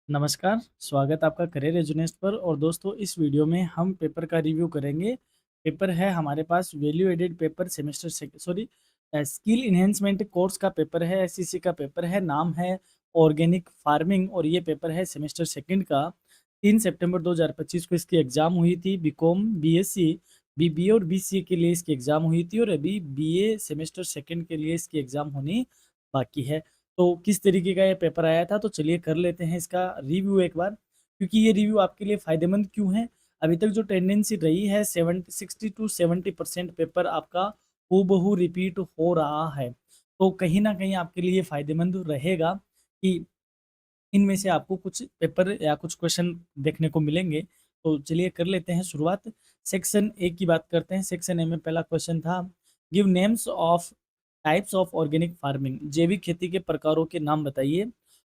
नमस्कार, स्वागत आपका करियर एजुनेस्ट पर। और दोस्तों, इस वीडियो में हम पेपर का रिव्यू करेंगे। पेपर है हमारे पास value added paper semester skill enhancement course का पेपर है, एससीसी का पेपर है, नाम है ऑर्गेनिक फार्मिंग और ये पेपर है सेमेस्टर सेकंड का। 3 सितंबर 2025 को इसकी एग्ज़ाम हुई थी। बीकॉम, बीएससी, बीबीए और बीसीए के लिए इसकी एग्ज़ाम हुई थी और अभी बीए सेमेस्टर सेकंड के लिए इसकी एग्ज़ाम होनी बाकी है। तो किस तरीके का ये पेपर आया था, तो चलिए कर लेते हैं इसका रिव्यू एक बार, क्योंकि ये रिव्यू आपके लिए फ़ायदेमंद क्यों है। अभी तक जो टेंडेंसी रही है 60 टू 70% पेपर आपका हूबहू रिपीट हो रहा है। तो कहीं न कहीं आपके लिए फ़ायदेमंद रहेगा कि इनमें से आपको कुछ पेपर या कुछ क्वेश्चन देखने को मिलेंगे। तो चलिए कर लेते हैं शुरुआत। सेक्शन ए की बात करते हैं। सेक्शन ए में पहला क्वेश्चन था, give names of types of organic farming. जैविक खेती के प्रकारों के नाम बताइए।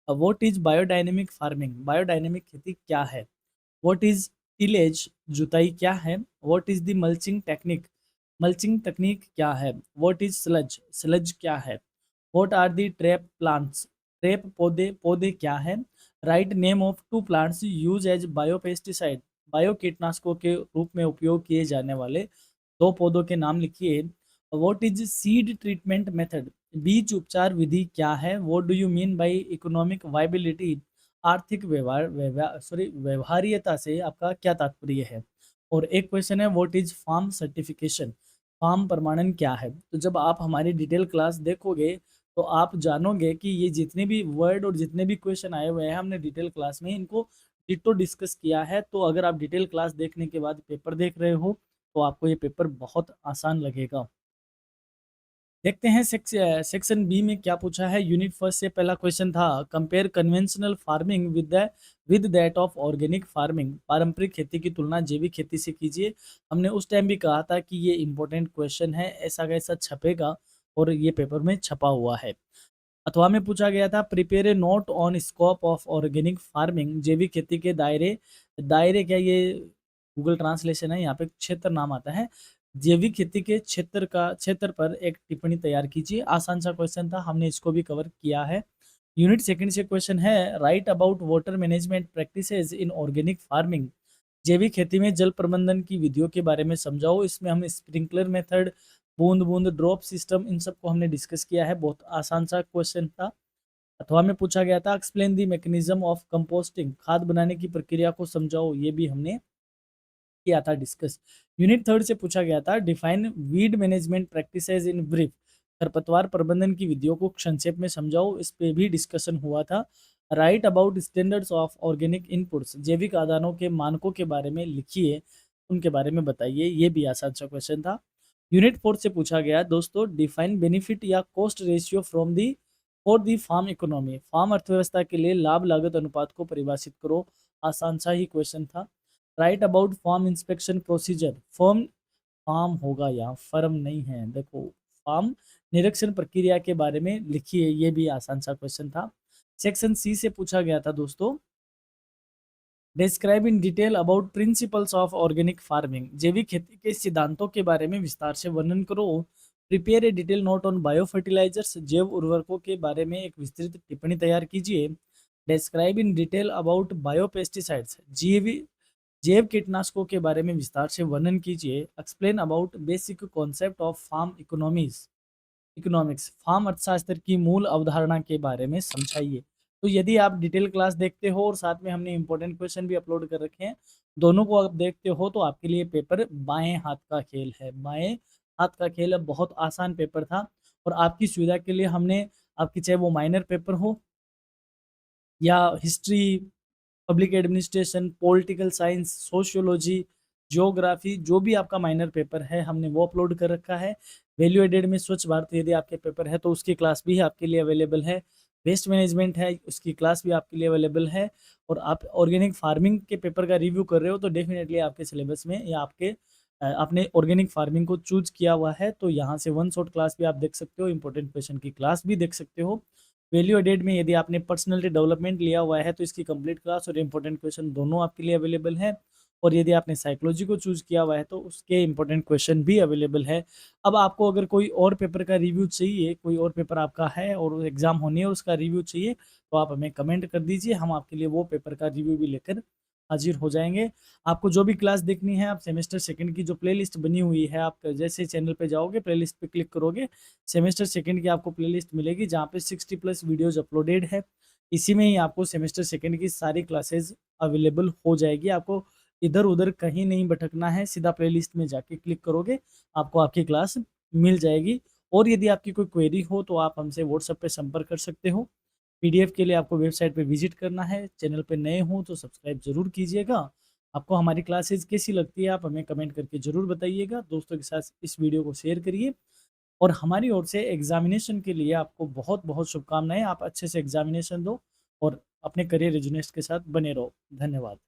What is biodynamic farming. Biodynamic खेती क्या है। व्हाट इज टिलेज, जुताई क्या है। What is the mulching technique, mulching तकनीक क्या है। व्हाट इज स्लज, स्लज क्या है। What are the trap plants, trap पौधे, पौधे क्या है। Write name of two plants use as biopesticide, bio कीटनाशकों के रूप में उपयोग किए जाने वाले दो पौधों के नाम लिखिए। What is seed treatment method, बीज उपचार विधि क्या है। What do you mean by economic viability, आर्थिक व्यवहार्यता से आपका क्या तात्पर्य है। और एक क्वेश्चन है, what is farm certification, farm प्रमाणन क्या है। तो जब आप हमारी डिटेल क्लास देखोगे तो आप जानोगे कि ये जितने भी वर्ड और जितने भी क्वेश्चन आए हुए हैं हमने डिटेल क्लास में इनको डिटो डिस्कस किया है। तो अगर आप डिटेल क्लास देखने के बाद पेपर देख रहे हो तो आपको ये पेपर बहुत आसान लगेगा। देखते हैं सेक्शन बी में क्या पूछा है। यूनिट फर्स्ट से पहला क्वेश्चन था, compare conventional farming with that of organic farming. पारंपरिक खेती की तुलना जैविक खेती से कीजिए। हमने उस टाइम भी कहा था कि ये इंपॉर्टेंट क्वेश्चन है, ऐसा कैसा छपेगा और ये पेपर में छपा हुआ है। अथवा में पूछा गया था, prepare a note on scope of organic farming. जैविक खेती के दायरे, दायरे क्या, ये गूगल ट्रांसलेशन है, यहाँ पे क्षेत्र नाम आता है। जैविक खेती के क्षेत्र पर एक टिप्पणी तैयार कीजिए। आसान सा क्वेश्चन था, हमने इसको भी कवर किया है। यूनिट सेकंड से क्वेश्चन है, right about water management practices in organic farming. जैविक खेती में जल प्रबंधन की विधियों के बारे में समझाओ। इसमें हम स्प्रिंकलर मेथड, बूंद बूंद ड्रॉप सिस्टम, इन सबको हमने डिस्कस किया है। बहुत आसान सा क्वेश्चन था। अथवा में पूछा गया था, explain the mechanism of composting, खाद बनाने की प्रक्रिया को समझाओ। ये भी हमने किया था डिस्कस। यूनिट थर्ड से पूछा गया था, define weed management practices in brief. खरपतवार प्रबंधन की विधियों को संक्षेप में समझाओ। इस पे भी डिस्कशन हुआ था। Write about standards of organic inputs, जैविक आदानों के मानकों के बारे में लिखिए, उनके बारे में बताइए। ये भी आसान सा क्वेश्चन था। यूनिट फोर्थ से पूछा गया दोस्तों, डिफाइन बेनिफिट या cost ratio from the for the farm economy. Farm अर्थव्यवस्था के लिए लाभ लागत अनुपात को परिभाषित करो। आसान सा ही क्वेश्चन था। Write about farm inspection procedure, firm, farm होगा यहाँ, फर्म नहीं है, देखो, फार्म निरीक्षण प्रक्रिया के बारे में लिखिए। ये भी आसान सा क्वेश्चन था। सेक्शन सी से पूछा गया था दोस्तों, describe in detail about principles of organic farming. जैविक खेती के सिद्धांतों के बारे में विस्तार से वर्णन करो। Prepare a detail note on bio fertilisers, जैव उर्वरकों के बारे में एक विस्तृत टिप्पणी तैयार कीजिए। Describe in detail about biopesticides, जैव कीटनाशकों के बारे में विस्तार से वर्णन कीजिए। Explain about basic concept of farm economies, economics, farm अर्थशास्त्र की मूल अवधारणा के बारे में समझाइए। तो यदि आप डिटेल क्लास देखते हो और साथ में हमने इंपॉर्टेंट क्वेश्चन भी अपलोड कर रखे हैं, दोनों को आप देखते हो तो आपके लिए पेपर बाएं हाथ का खेल है, बाएं हाथ का खेल है। बहुत आसान पेपर था और आपकी सुविधा के लिए हमने आपकी, चाहे वो माइनर पेपर हो या history, public administration, political science, sociology, geography, जो भी आपका माइनर पेपर है हमने वो अपलोड कर रखा है। वैल्यू एडेड में स्वच्छ भारत यदि आपके पेपर है तो उसकी क्लास भी आपके लिए अवेलेबल है। वेस्ट मैनेजमेंट है, उसकी क्लास भी आपके लिए अवेलेबल है। और आप ऑर्गेनिक फार्मिंग के पेपर का रिव्यू कर रहे हो तो डेफिनेटली आपके सिलेबस में या आपके आपने ऑर्गेनिक फार्मिंग को चूज किया हुआ है तो यहाँ से वन शॉट क्लास भी आप देख सकते हो, इंपॉर्टेंट क्वेश्चन की क्लास भी देख सकते हो। वैल्यू एडेड में यदि आपने पर्सनैलिटी डेवलपमेंट लिया हुआ है तो इसकी कंप्लीट क्लास और इंपॉर्टेंट क्वेश्चन दोनों आपके लिए अवेलेबल है। और यदि आपने साइकोलॉजी को चूज़ किया हुआ है तो उसके इम्पोर्टेंट क्वेश्चन भी अवेलेबल है। अब आपको अगर कोई और पेपर का रिव्यू चाहिए, कोई और पेपर आपका है और एग्ज़ाम होनी है और उसका रिव्यू चाहिए, तो आप हमें कमेंट कर दीजिए, हम आपके लिए वो पेपर का रिव्यू भी लेकर हाज़िर हो जाएँगे। आपको जो भी क्लास देखनी है, आप सेमेस्टर सेकंड की जो प्लेलिस्ट बनी हुई है, आप जैसे चैनल पे जाओगे, प्लेलिस्ट पे क्लिक करोगे, सेमेस्टर सेकंड की आपको प्लेलिस्ट मिलेगी जहाँ पे 60 प्लस वीडियोज़ अपलोडेड है। इसी में ही आपको सेमेस्टर सेकंड की सारी क्लासेस अवेलेबल हो जाएगी। आपको इधर-उधर कहीं नहीं भटकना है, सीधा प्लेलिस्ट में जाके क्लिक करोगे, आपको आपकी क्लास मिल जाएगी। और यदि आपकी कोई क्वेरी हो तो आप हमसे व्हाट्सएप पे संपर्क कर सकते हो। पीडीएफ के लिए आपको वेबसाइट पे विज़िट करना है। चैनल पे नए हो तो सब्सक्राइब ज़रूर कीजिएगा। आपको हमारी क्लासेस कैसी लगती है आप हमें कमेंट करके ज़रूर बताइएगा। दोस्तों के साथ इस वीडियो को शेयर करिए और हमारी ओर से एग्ज़ामिनेशन के लिए आपको बहुत-बहुत शुभकामनाएँ। आप अच्छे से एग्ज़ामिनेशन दो और अपने करियर रेज़ोनेट्स के साथ बने रहो। धन्यवाद।